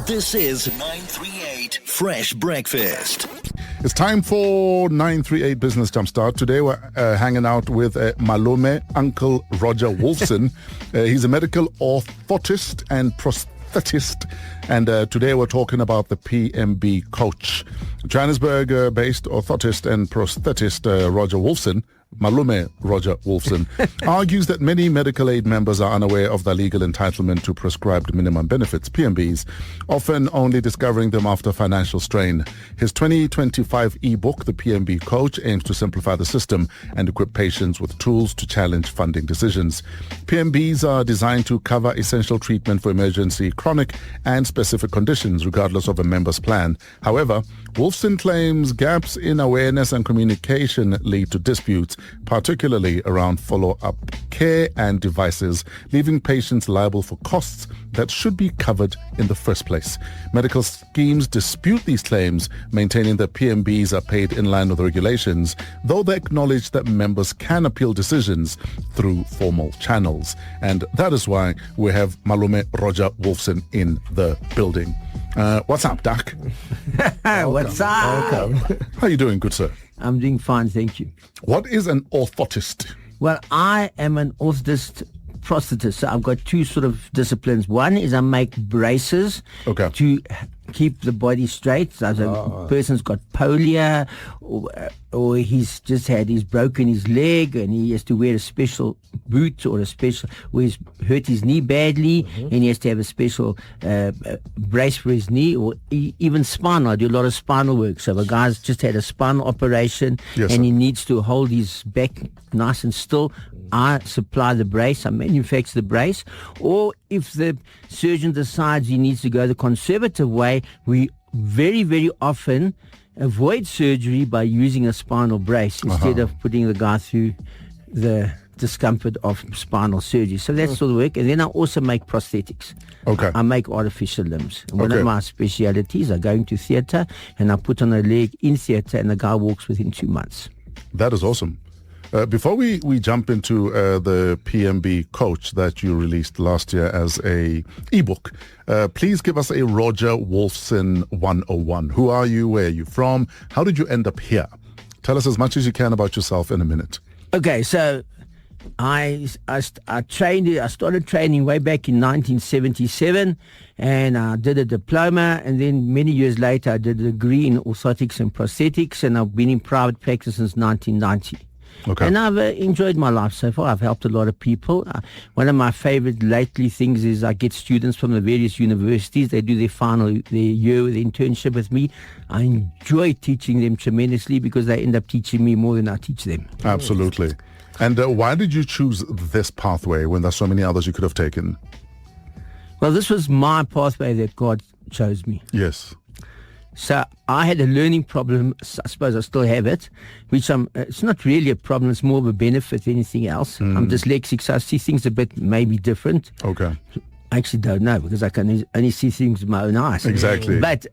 This is 938 Fresh Breakfast. It's time for 938 Business Jumpstart. Today we're hanging out with Malume, Uncle Roger Wolfson. He's a medical orthotist and prosthetist. And today we're talking about the PMB Coach. Johannesburg-based orthotist and prosthetist Roger Wolfson, Malume Roger Wolfson, argues that many medical aid members are unaware of their legal entitlement to prescribed minimum benefits, PMBs, often only discovering them after financial strain. His 2025 ebook, The PMB Coach, aims to simplify the system and equip patients with tools to challenge funding decisions. PMBs are designed to cover essential treatment for emergency, chronic and specific conditions, regardless of a member's plan. However, Wolfson claims gaps in awareness and communication lead to disputes, particularly around follow-up care and devices, leaving patients liable for costs that should be covered in the first place. Medical schemes dispute these claims, maintaining that PMBs are paid in line with regulations, though they acknowledge that members can appeal decisions through formal channels. And that is why we have Malume Roger Wolfson in the building. What's up, Doc? What's up? Welcome. How are you doing, good sir? I'm doing fine, thank you. What is an orthotist? Well, I am an orthotist prosthetist. So I've got two sort of disciplines. One is I make braces to keep the body straight. So a person's got polio or he's broken his leg and he has to wear a special boot or or he's hurt his knee badly and he has to have a special brace for his knee, or even spinal. I do a lot of spinal work. So if a guy's just had a spinal operation and he needs to hold his back nice and still, I supply the brace, I manufacture the brace. Or if the surgeon decides he needs to go the conservative way, we very, very often avoid surgery by using a spinal brace instead of putting the guy through the discomfort of spinal surgery. So that's sort of work. And then I also make prosthetics. I make artificial limbs. And one of my specialities, I go into theatre and I put on a leg in theatre and the guy walks within 2 months. That is awesome. Before we jump into the PMB Coach that you released last year as a ebook, please give us a Roger Wolfson 101. Who are you? Where are you from? How did you end up here? Tell us as much as you can about yourself in a minute. Okay, so I started training way back in 1977, and I did a diploma, and then many years later I did a degree in orthotics and prosthetics, and I've been in private practice since 1990. And I've enjoyed my life so far. I've helped a lot of people. One of my favorite lately things is I get students from the various universities. They do their year with internship with me. I enjoy teaching them tremendously because they end up teaching me more than I teach them. Absolutely. And why did you choose this pathway when there's so many others you could have taken? Well, this was my pathway that God chose me. Yes. So I had a learning problem. I suppose I still have it, which it's not really a problem. It's more of a benefit than anything else. I'm dyslexic, so I see things a bit maybe different. I actually don't know because I can only see things with my own eyes. Exactly. But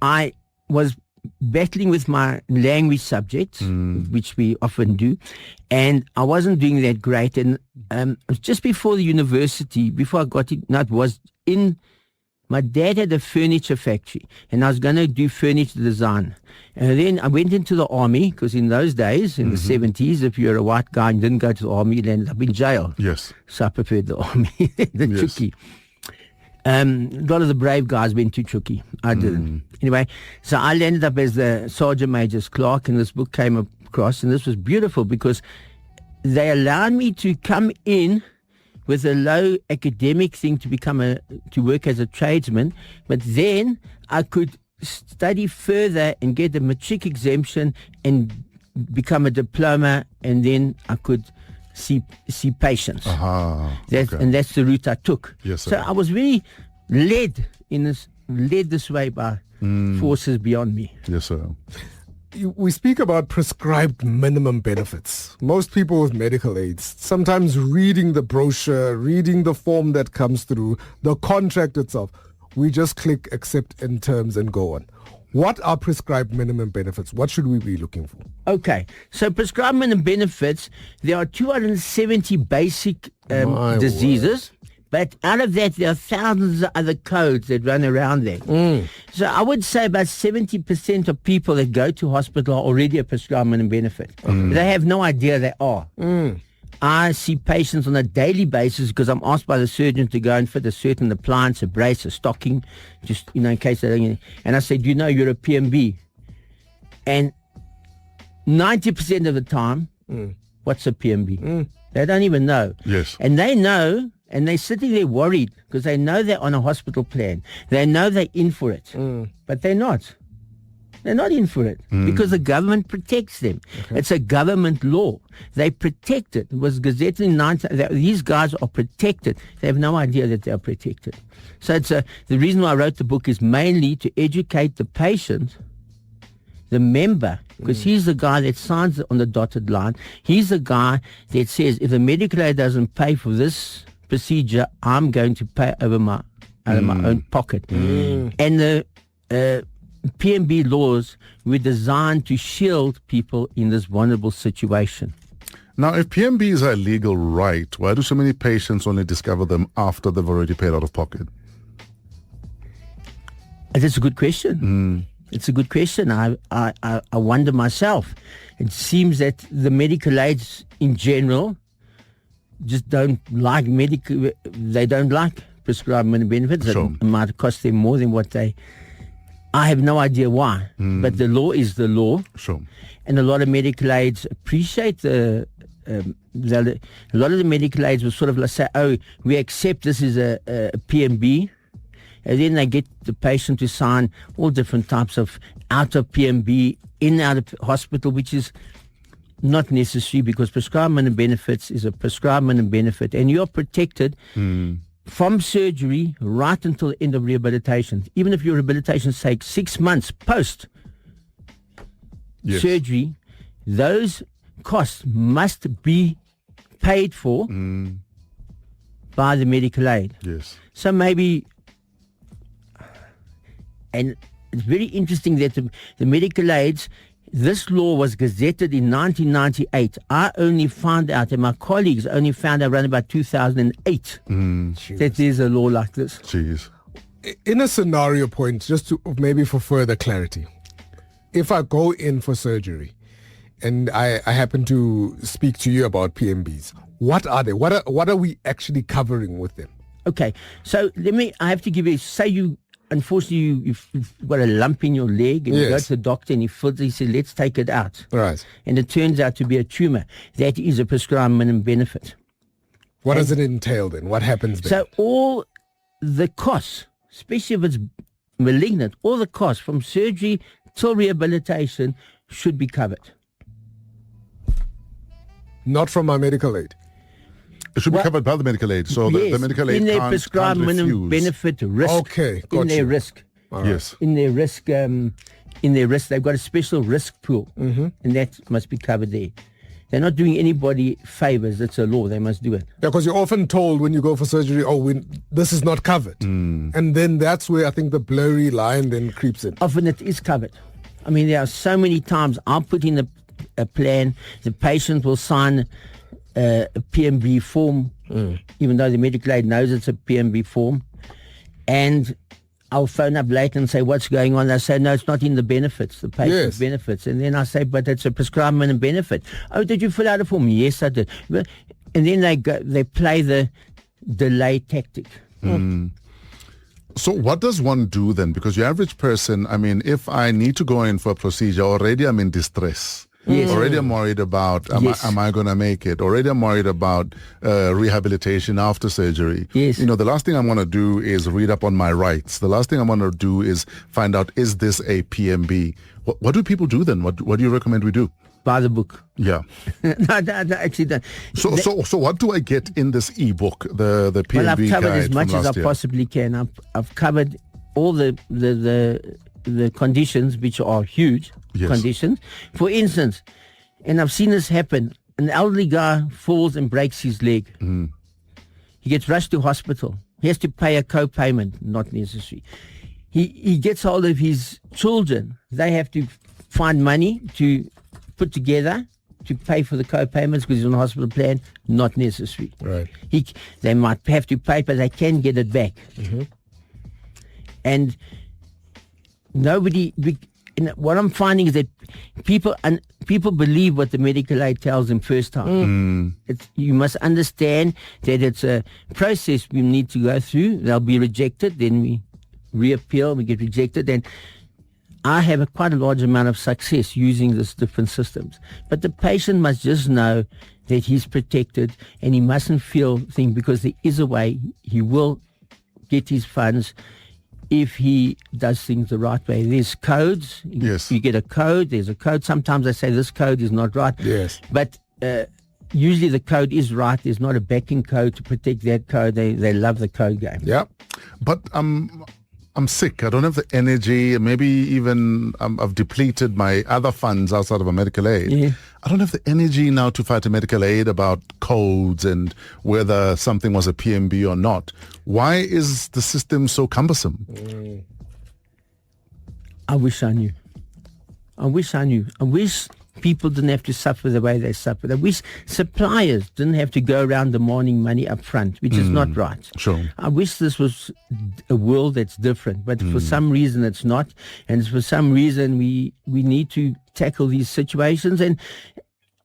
I was battling with my language subjects, which we often do, and I wasn't doing that great. And it was just before the university, before I got it, no, it was in... My dad had a furniture factory, and I was going to do furniture design. And then I went into the army, because in those days, in the 70s, if you're a white guy and didn't go to the army, you ended up in jail. Yes. So I preferred the army, Chuki. A lot of the brave guys went to Chuki. I didn't. Anyway, so I landed up as the Sergeant Major's clerk, and this book came across, and this was beautiful because they allowed me to come in with a low academic thing to work as a tradesman, but then I could study further and get a matric exemption and become a diploma, and then I could see patients. And that's the route I took. Yes, sir. So I was really led this way by forces beyond me. Yes, sir. We speak about prescribed minimum benefits. Most people with medical aids, sometimes reading the brochure, reading the form that comes through, the contract itself, we just click accept in terms and go on. What are prescribed minimum benefits? What should we be looking for? Okay, so prescribed minimum benefits, there are 270 basic diseases But out of that, there are thousands of other codes that run around there. So I would say about 70% of people that go to hospital are already a prescribed minimum benefit. They have no idea they are. I see patients on a daily basis because I'm asked by the surgeon to go and fit a certain appliance, a brace, a stocking, just, in case they don't. And I say, do you know you're a PMB? And 90% of the time, what's a PMB? They don't even know. Yes. And they know, and they're sitting there worried because they know they're on a hospital plan. They know they're in for it, but they're not. They're not in for it because the government protects them. It's a government law. They protect it. It was gazetted in 19... These guys are protected. They have no idea that they are protected. So the reason why I wrote the book is mainly to educate the patient, the member, because he's the guy that signs on the dotted line. He's the guy that says, if the medical aid doesn't pay for this procedure, I'm going to pay out of my own pocket. And the PMB laws were designed to shield people in this vulnerable situation. Now, if PMBs are a legal right, why do so many patients only discover them after they've already paid out of pocket? That's a good question. It's a good question. I wonder myself. It seems that the medical aids in general just don't like they don't like prescribed minimum benefits. Sure. It might cost them more than what they... I have no idea why, but the law is the law. Sure. And a lot of medical aids appreciate a lot of the medical aids will sort of say, oh, we accept this is a PMB. And then they get the patient to sign all different types of out of PMB, in out of hospital, which is not necessary because prescribed minimum benefits is a prescribed minimum benefit, and you're protected from surgery right until the end of rehabilitation. Even if your rehabilitation takes 6 months post surgery, those costs must be paid for by the medical aid. Yes. So maybe, and it's very interesting that the medical aids, this law was gazetted in 1998. I only found out, and my colleagues only found out around about 2008 that there's a law like this. Jeez. In a scenario point, just to maybe for further clarity, if I go in for surgery and I happen to speak to you about PMBs, what are they? What are we actually covering with them? Okay, so I have to give you, say you, unfortunately, you've got a lump in your leg and you go to the doctor and he said, let's take it out. Right. And it turns out to be a tumor. That is a prescribed minimum benefit. What does it entail then? What happens then? So all the costs, especially if it's malignant, all the costs from surgery till rehabilitation should be covered. Not from my medical aid. It should be covered by the medical aid. So yes, the medical aid in their can't prescribed minimum refuse. benefit risk. Okay, got in their you. risk. Yes. In their risk, they've got a special risk pool, and that must be covered there. They're not doing anybody favors. It's a law. They must do it. Yeah, because you're often told when you go for surgery, this is not covered. And then that's where I think the blurry line then creeps in. Often it is covered. I mean, there are so many times I'll put in a plan, the patient will sign a PMB form, even though the medical aid knows it's a PMB form, and I'll phone up later and say, what's going on? They say, no, it's not in the benefits, the patient's benefits. And then I say, but it's a prescribed minimum benefit. Oh, did you fill out a form? Yes, I did. And then they play the delay tactic. So what does one do then? Because your average person, I mean, if I need to go in for a procedure, already I'm in distress. Yes. Already I'm worried about, am I going to make it? Already I'm worried about rehabilitation after surgery. Yes. You know, the last thing I want to do is read up on my rights. The last thing I want to do is find out, is this a PMB? What do people do then? What do you recommend we do? Buy the book. Yeah. No, actually don't. So what do I get in this ebook, the PMB Well, I've covered guide as much from as last I year? possibly can. I've covered all the conditions, which are huge conditions. For instance, and I've seen this happen, an elderly guy falls and breaks his leg. He gets rushed to hospital. He has to pay a co-payment, not necessary. He gets hold of his children. They have to find money to put together to pay for the co-payments because he's on a hospital plan? Not necessary. Right. They might have to pay, but they can get it back. Mm-hmm. And what I'm finding is that people believe what the medical aid tells them first time. You must understand that it's a process we need to go through. They'll be rejected, then we reappeal, we get rejected, and I have quite a large amount of success using these different systems. But the patient must just know that he's protected and he mustn't feel things, because there is a way he will get his funds if he does things the right way. There's codes. Yes. You get a code. There's a code. Sometimes I say this code is not right. Yes. But usually the code is right. There's not a backing code to protect that code. They love the code game. Yeah. But I'm sick. I don't have the energy. Maybe even I've depleted my other funds outside of a medical aid. Yeah. I don't have the energy now to fight a medical aid about codes and whether something was a PMB or not. Why is the system so cumbersome? I wish I knew. I wish people didn't have to suffer the way they suffered. I wish suppliers didn't have to go around demanding money up front, which is not right. Sure. I wish this was a world that's different, but for some reason it's not. And for some reason we need to tackle these situations. And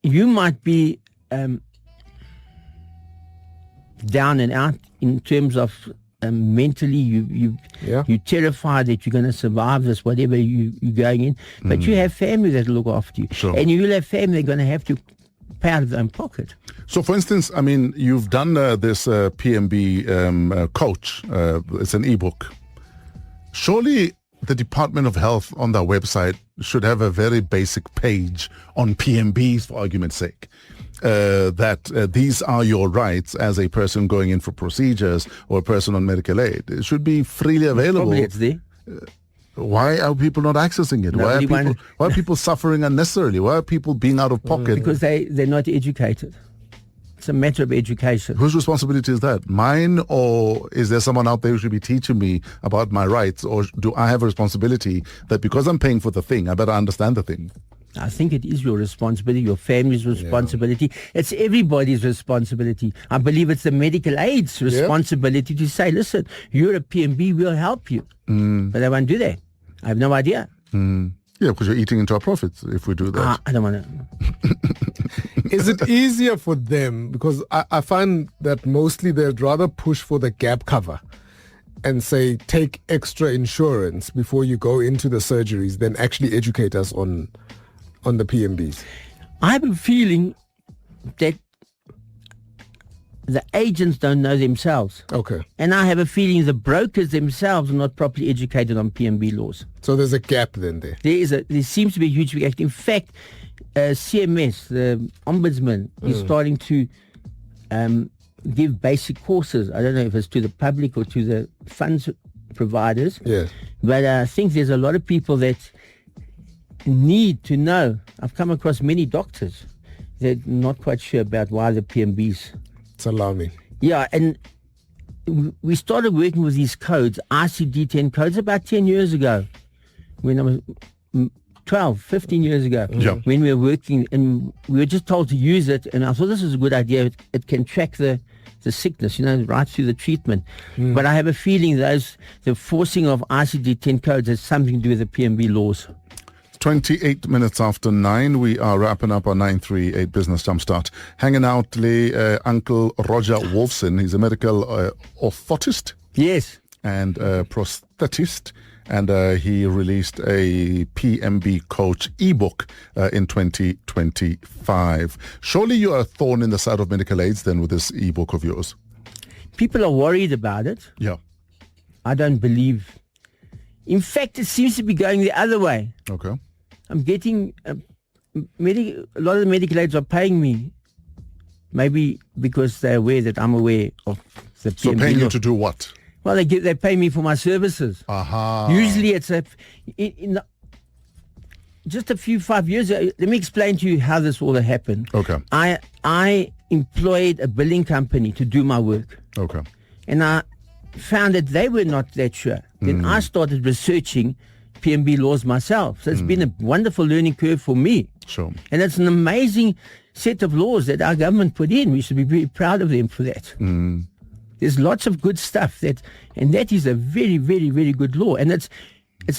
you might be down and out in terms of mentally, you're terrified that you're going to survive this, whatever you're going in. But you have family that look after you. Sure. And you'll have family that are going to have to pay out of their own pocket. So, for instance, I mean, you've done this PMB Coach. It's an ebook. Surely the Department of Health on their website should have a very basic page on PMBs, for argument's sake. That these are your rights as a person going in for procedures or a person on medical aid. It should be freely available. Probably it's there. Why are people not accessing it? Why are people suffering unnecessarily? Why are people being out of pocket? Because they're not educated. It's a matter of education. Whose responsibility is that? Mine, or is there someone out there who should be teaching me about my rights? Or do I have a responsibility that because I'm paying for the thing, I better understand the thing? I think it is your responsibility, your family's responsibility. Yeah. It's everybody's responsibility. I believe it's the medical aid's responsibility to say, listen, you're a PMB, we'll help you. But they won't do that. I have no idea. Yeah, because you're eating into our profits if we do that. I don't want to. Is it easier for them? Because I find that mostly they'd rather push for the gap cover and say, take extra insurance before you go into the surgeries than actually educate us on the PMBs. I have a feeling that the agents don't know themselves. Okay. And I have a feeling the brokers themselves are not properly educated on PMB laws. So there's a gap then there. There seems to be a huge gap. In fact, CMS, the Ombudsman, is starting to give basic courses. I don't know if it's to the public or to the funds providers. Yeah. But I think there's a lot of people that need to know. I've come across many doctors that are not quite sure about why the PMBs. It's alarming. Yeah, and we started working with these codes, ICD-10 codes, about 10 years ago, when I was 12, 15 years ago, when we were working, and we were just told to use it, and I thought this is a good idea. It can track the sickness, right through the treatment. But I have a feeling the forcing of ICD-10 codes has something to do with the PMB laws. 28 minutes after 9, we are wrapping up our 938 Business Jumpstart. Hanging out, Uncle Roger Wolfson. He's a medical orthotist. Yes. And prosthetist. And he released a PMB Coach ebook in 2025. Surely you are a thorn in the side of medical aids then with this ebook of yours. People are worried about it. Yeah. I don't believe. In fact, it seems to be going the other way. Okay. I'm getting a lot of the medical aids are paying me, maybe because they're aware that I'm aware of the PMB. So paying you to do what? Well, they pay me for my services. Aha. Usually it's just a few 5 years ago. Let me explain to you how this all happened. Okay. I employed a billing company to do my work. Okay. And I found that they were not that sure. Then I started researching PMB laws myself. So it's been a wonderful learning curve for me. Sure. And it's an amazing set of laws that our government put in. We should be very proud of them for that. There's lots of good stuff and that is a very, very, very good law. And it's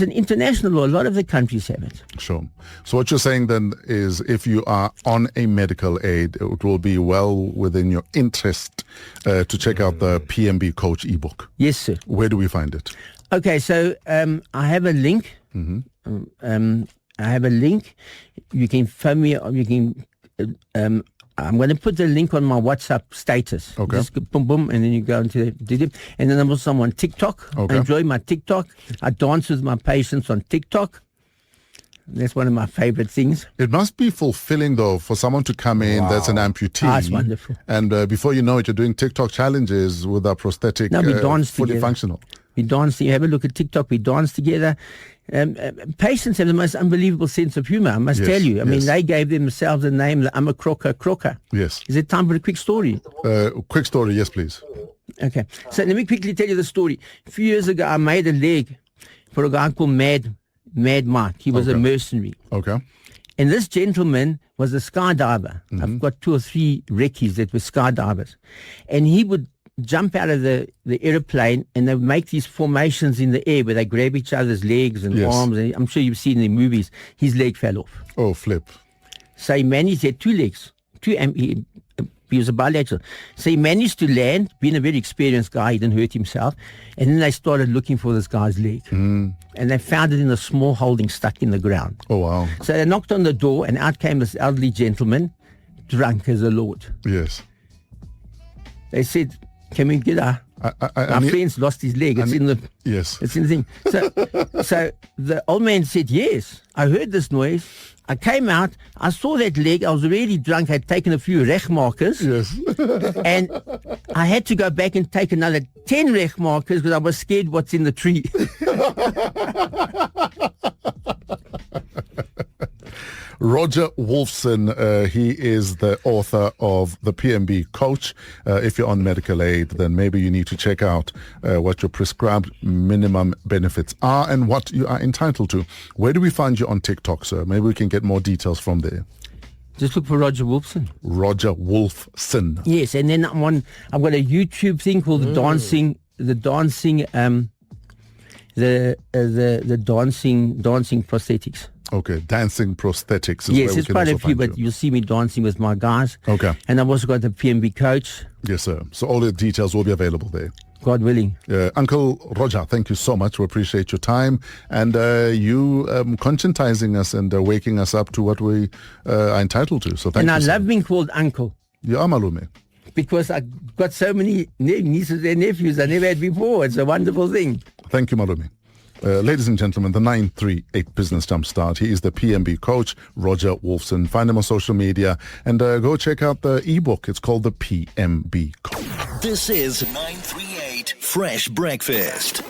an international law. A lot of the countries have it. Sure. So what you're saying then is if you are on a medical aid, it will be well within your interest to check out the PMB Coach ebook. Yes, sir. Where do we find it? Okay, so I have a link. I have a link. You can phone me. You can. I'm going to put the link on my WhatsApp status. Okay. Just go boom, boom, and then you go into the and then I'm also on TikTok. Okay. I enjoy my TikTok. I dance with my patients on TikTok. That's one of my favorite things. It must be fulfilling, though, for someone to come in that's an amputee. Ah, it's wonderful. And before you know it, you're doing TikTok challenges with a prosthetic, No, we dance fully together. functional. We dance. You have a look at TikTok. We dance together. Patients have the most unbelievable sense of humor, I must Yes, tell you. I mean, yes. they gave themselves a name, I'm a crocker. Yes. Is it time for a quick story? Quick story, yes, please. Okay. So let me quickly tell you the story. A few years ago, I made a leg for a guy called Mad Mike. He was a mercenary. Okay. And this gentleman was a skydiver. I've got 2 or 3 recce's that were skydivers. And he would jump out of the airplane and they would make these formations in the air where they grab each other's legs and Yes. arms. And I'm sure you've seen in the movies. His leg fell off. Oh, flip. So he managed, he had 2 legs. He was a bilateral. So he managed to land, being a very experienced guy, he didn't hurt himself. And then they started looking for this guy's leg. And they found it in a small holding stuck in the ground. Oh, wow. So they knocked on the door and out came this elderly gentleman, drunk as a lord. Yes. They said, can we get our friend's lost his leg. It's in the Yes. It's in the thing. So the old man said, yes, I heard this noise. I came out, I saw that leg, I was already drunk, I had taken a few rechtmarkers. Yes. And I had to go back and take another 10 rechtmarkers because I was scared what's in the tree. Roger Wolfson, he is the author of the PMB Coach. If you're on medical aid, then maybe you need to check out what your prescribed minimum benefits are and what you are entitled to. Where do we find you on TikTok, sir? Maybe we can get more details from there. Just look for Roger Wolfson. Roger Wolfson. Yes, and then I've got a YouTube thing called the dancing prosthetics. Okay, dancing prosthetics. Is Yes, where there's we can quite a also few, find but you. you'll see me dancing with my guys. Okay. And I've also got the PMB Coach, Yes, sir. So all the details will be available there. God willing. Uncle Roger, thank you so much. We appreciate your time and you conscientizing us and waking us up to what we are entitled to. So thank And you. I sir. love being called uncle You are Malume. because I got so many nieces and nephews I never had before. It's a wonderful thing. Thank you, Malume. Ladies and gentlemen, the 938 Business Jumpstart. He is the PMB Coach, Roger Wolfson. Find him on social media and go check out the ebook. It's called the PMB Coach. This is 938 Fresh Breakfast.